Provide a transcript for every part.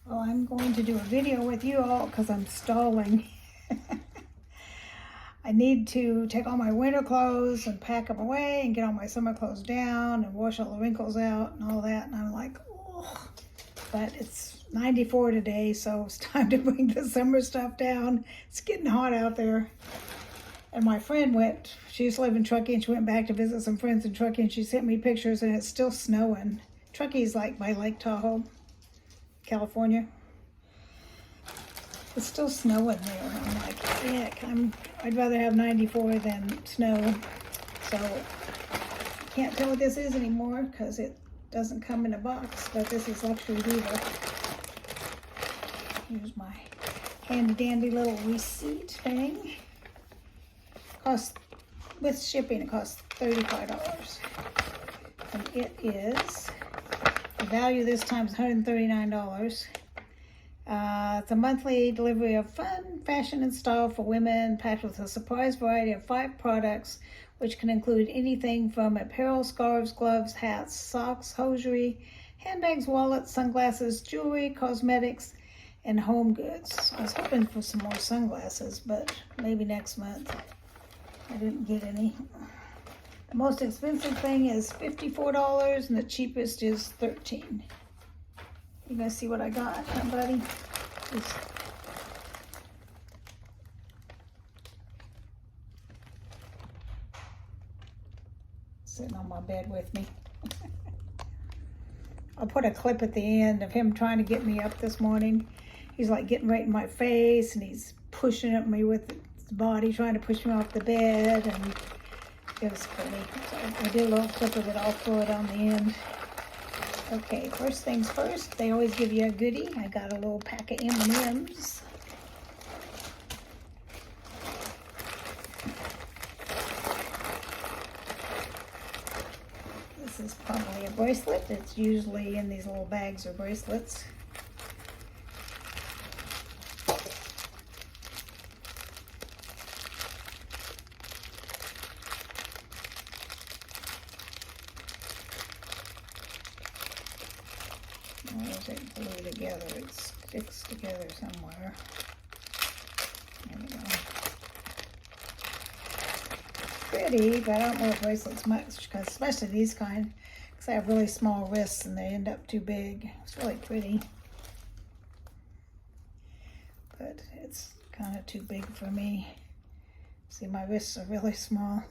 Well, I'm going to do a video with you all because I'm stalling. I need to take all my winter clothes and pack them away and get all my summer clothes down and wash all the wrinkles out and all that. And I'm like, oh, but it's 94 today, so it's time to bring the summer stuff down. It's getting hot out there. And my friend went, she used to live in Truckee, and she went back to visit some friends in Truckee, and she sent me pictures, and it's still snowing. Truckee's like by Lake Tahoe, California. It's still snowing there. I'm like, heck, I'd rather have 94 than snow. So I can't tell what this is anymore because it doesn't come in a box, but this is Luxury Diva. Here's my handy dandy little receipt thing. Costs, with shipping, it costs $35. And it is, the value this time is $139. It's a monthly delivery of fun, fashion, and style for women, packed with a surprise variety of 5 products, which can include anything from apparel, scarves, gloves, hats, socks, hosiery, handbags, wallets, sunglasses, jewelry, cosmetics, and home goods. I was hoping for some more sunglasses, but maybe next month. I didn't get any. The most expensive thing is $54, and the cheapest is $13. You guys see what I got, huh, buddy? Sitting on my bed with me. I'll put a clip at the end of him trying to get me up this morning. He's like getting right in my face, and he's pushing at me with his body, trying to push me off the bed, and it was funny. So I did a little clip of it. I'll throw it on the end. Okay, first things first, they always give you a goodie. I got a little pack of M&Ms. This is probably a bracelet. It's usually in these little bags or bracelets. Or is it glued together? It sticks together somewhere. There we go. Pretty, but I don't wear bracelets much, because especially these kind, because I have really small wrists and they end up too big. It's really pretty, but it's kind of too big for me. See, my wrists are really small.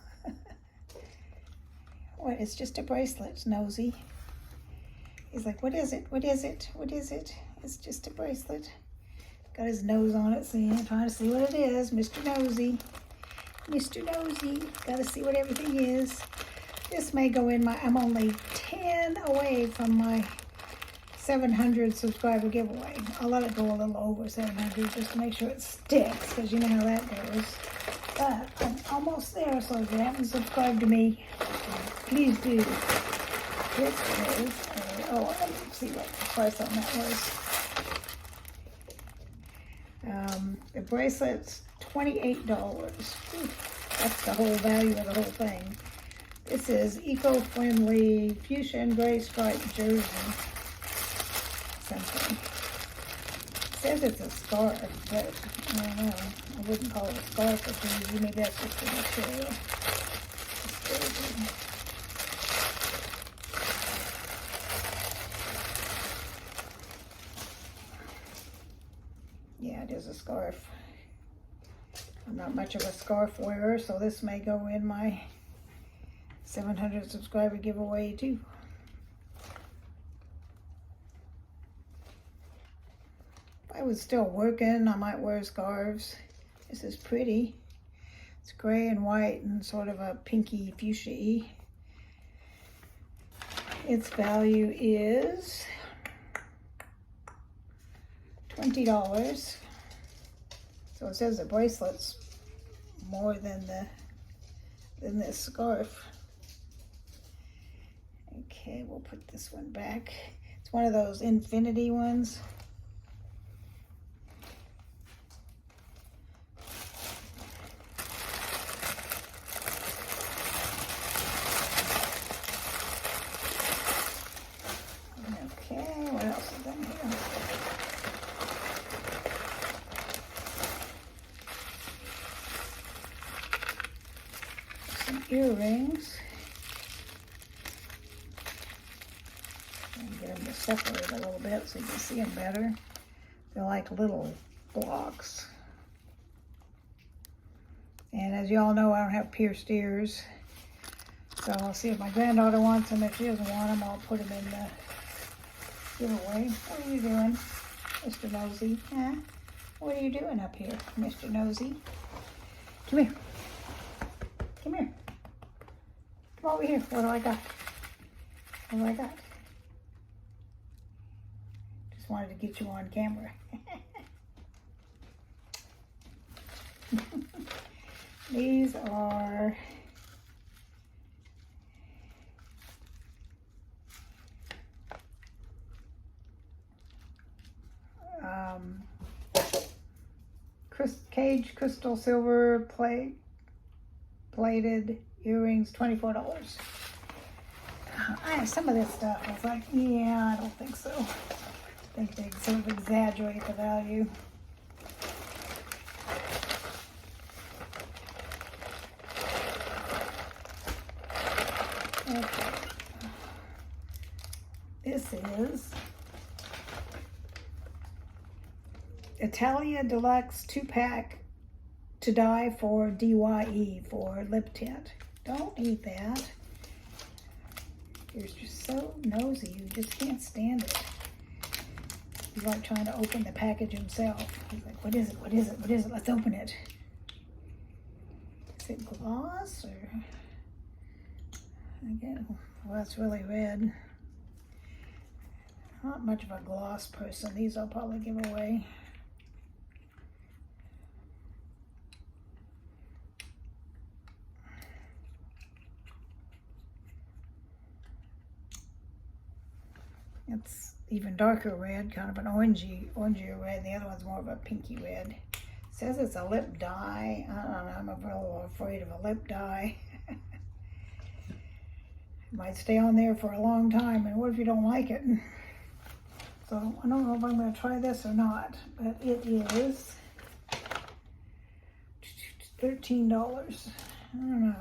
What? It's just a bracelet. It's nosy. He's like, what is it? What is it? What is it? It's just a bracelet. Got his nose on it, see, I'm trying to see what it is. Mr. Nosy. Mr. Nosy. Gotta see what everything is. This may go in my, I'm only 10 away from my 700 subscriber giveaway. I'll let it go a little over 700 just to make sure it sticks, because you know how that goes. But I'm almost there, so if you haven't subscribed to me, please do. This is, oh, let's see what the price on that was. The bracelet's $28. Whew, that's the whole value of the whole thing. This is eco-friendly fuchsia and gray striped jersey. Something. It says it's a scarf, but I don't know. I wouldn't call it a scarf or jersey. Maybe that's just the material. Yeah, it is a scarf. I'm not much of a scarf wearer, so this may go in my 700 subscriber giveaway too. If I was still working, I might wear scarves. This is pretty. It's gray and white and sort of a pinky fuchsia-y. Its value is $20. So it says the bracelet's more than this scarf. Okay, we'll put this one back. It's one of those infinity ones. Okay, what else is in here? earrings. Get them to separate a little bit so you can see them better. They're like little blocks. And as you all know, I don't have pierced ears. So I'll see if my granddaughter wants them. If she doesn't want them, I'll put them in the giveaway. What are you doing, Mr. Nosy? Huh? What are you doing up here, Mr. Nosy? Come here. Come here. Come over here. What do I got? What do I got? Just wanted to get you on camera. These are cage crystal silver plated earrings, $24. I have some of this stuff. I was like, yeah, I don't think so. I think they sort of exaggerate the value. Okay. This is Italia Deluxe 2-pack to die for DYE for lip tint. Don't eat that. You're just so nosy. You just can't stand it. He's like trying to open the package himself. He's like, what is it? What is it? What is it? Let's open it. Is it gloss or? Again, well, that's really red. Not much of a gloss person. These I'll probably give away. It's even darker red, kind of an orangier red. The other one's more of a pinky red. It says it's a lip dye. I don't know, I'm a little afraid of a lip dye. It might stay on there for a long time, and what if you don't like it? So I don't know if I'm going to try this or not, but it is $13. I don't know.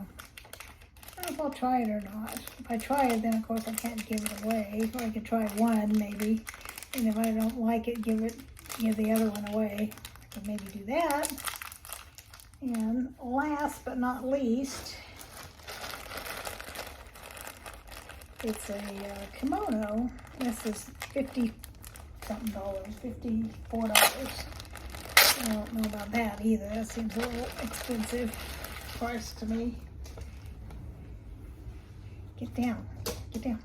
I don't know if I'll try it or not. If I try it, then of course I can't give it away. Or I could try one maybe, and if I don't like it, give the other one away. I could maybe do that. And last but not least, it's a kimono. This is $50-something, $54. I don't know about that either. That seems a little expensive price to me. Get down, get down.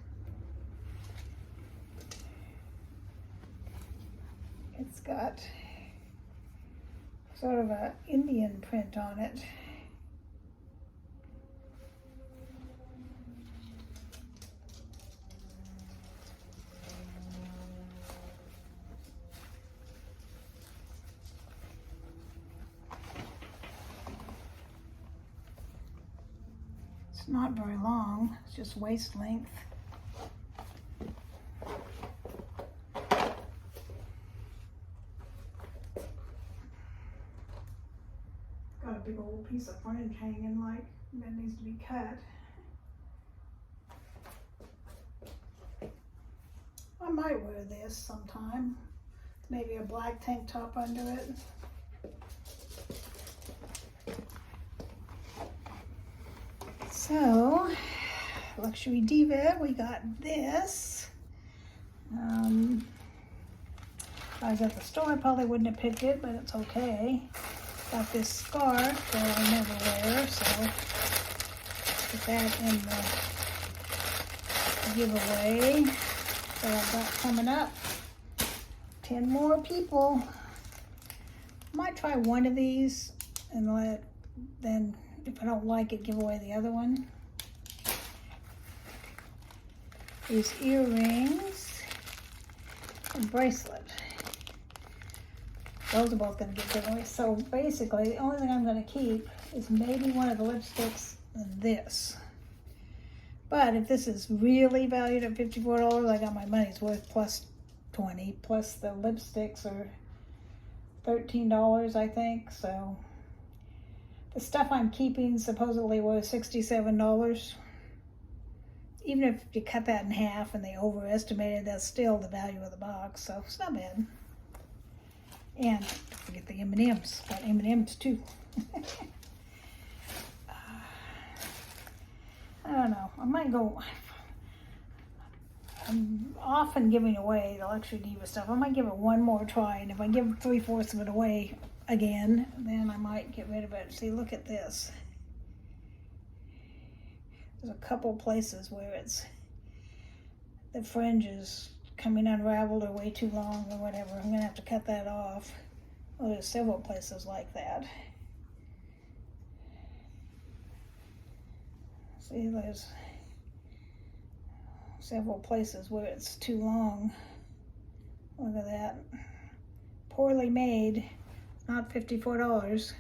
It's got sort of an Indian print on it. It's not very long, it's just waist length. Got a big old piece of fringe hanging like that needs to be cut. I might wear this sometime. Maybe a black tank top under it. So, Luxury Diva, we got this. If I was at the store, I probably wouldn't have picked it, but it's okay. Got this scarf that I never wear, so put that in the giveaway. So I've got coming up 10 more people. Might try one of these and then if I don't like it, give away the other one. These earrings and bracelet. Those are both going to get given away. So basically, the only thing I'm going to keep is maybe one of the lipsticks and this. But if this is really valued at $54, I got my money's worth plus 20. Plus the lipsticks are $13, I think. So The stuff I'm keeping supposedly was $67. Even if you cut that in half and they overestimated, that's still the value of the box, so it's not bad. And don't forget the M&Ms. Got M&Ms too. I don't know. I might go. I'm often giving away the Luxury Diva stuff. I might give it one more try, and if I give 3/4 of it away again, then I might get rid of it. See, look at this. There's a couple places where it's the fringe is coming unraveled or way too long or whatever. I'm gonna have to cut that off. Well, there's several places like that. See, there's several places where it's too long. Look at that. Poorly made. Not $54.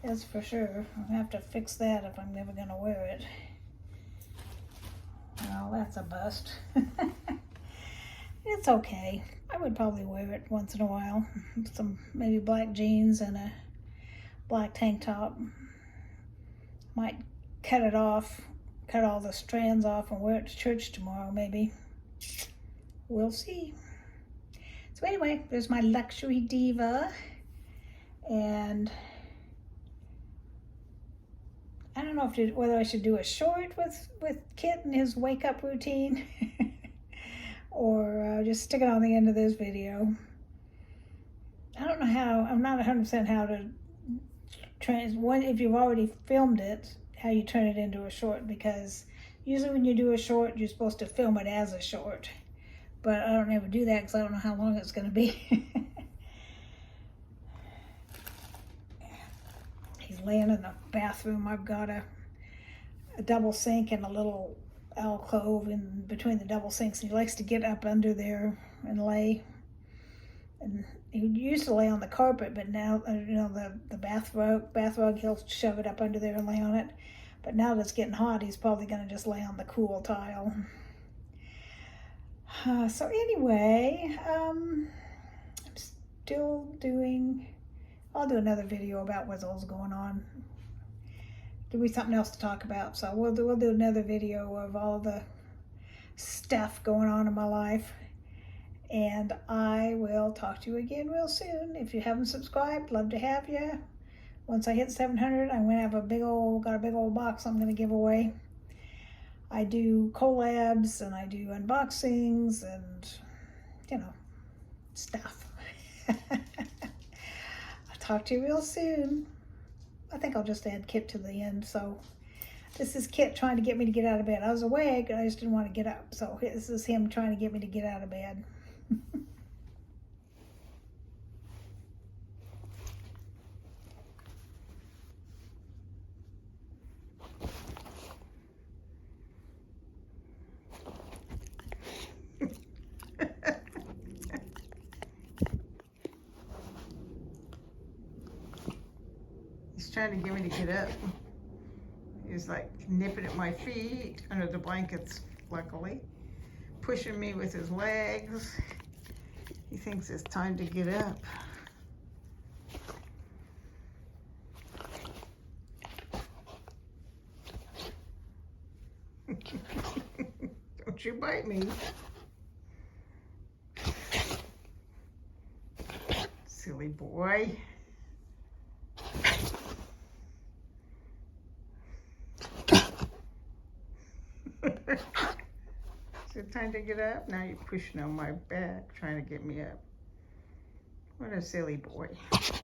That's for sure. I'll have to fix that if I'm never gonna wear it. Well, that's a bust. It's okay. I would probably wear it once in a while. Some maybe black jeans and a black tank top. Might cut it off, cut all the strands off and wear it to church tomorrow maybe. We'll see. So anyway, there's my Luxury Diva. And I don't know whether I should do a short with Kit and his wake up routine or just stick it on the end of this video. I don't know how, I'm not 100% how to if you've already filmed it, how you turn it into a short, because usually when you do a short, you're supposed to film it as a short. But I don't ever do that because I don't know how long it's going to be. He's laying in the bathroom. I've got a double sink and a little alcove in between the double sinks. He likes to get up under there and lay. And he used to lay on the carpet, but now, you know, the bath rug, he'll shove it up under there and lay on it. But now that it's getting hot, he's probably going to just lay on the cool tile. So anyway, I'm still doing, I'll do another video about what's all's going on. There'll be something else to talk about, so we'll do another video of all the stuff going on in my life. And I will talk to you again real soon. If you haven't subscribed, love to have you. Once I hit 700, I'm gonna have got a big old box I'm gonna give away. I do collabs and I do unboxings and, you know, stuff. I'll talk to you real soon. I think I'll just add Kit to the end. So this is Kit trying to get me to get out of bed. I was awake, I just didn't want to get up. So this is him trying to get me to get out of bed. He's trying to get me to get up. He's like nipping at my feet under the blankets, luckily. Pushing me with his legs. He thinks it's time to get up. Don't you bite me. Silly boy. Is it time to get up? Now you're pushing on my back, trying to get me up. What a silly boy.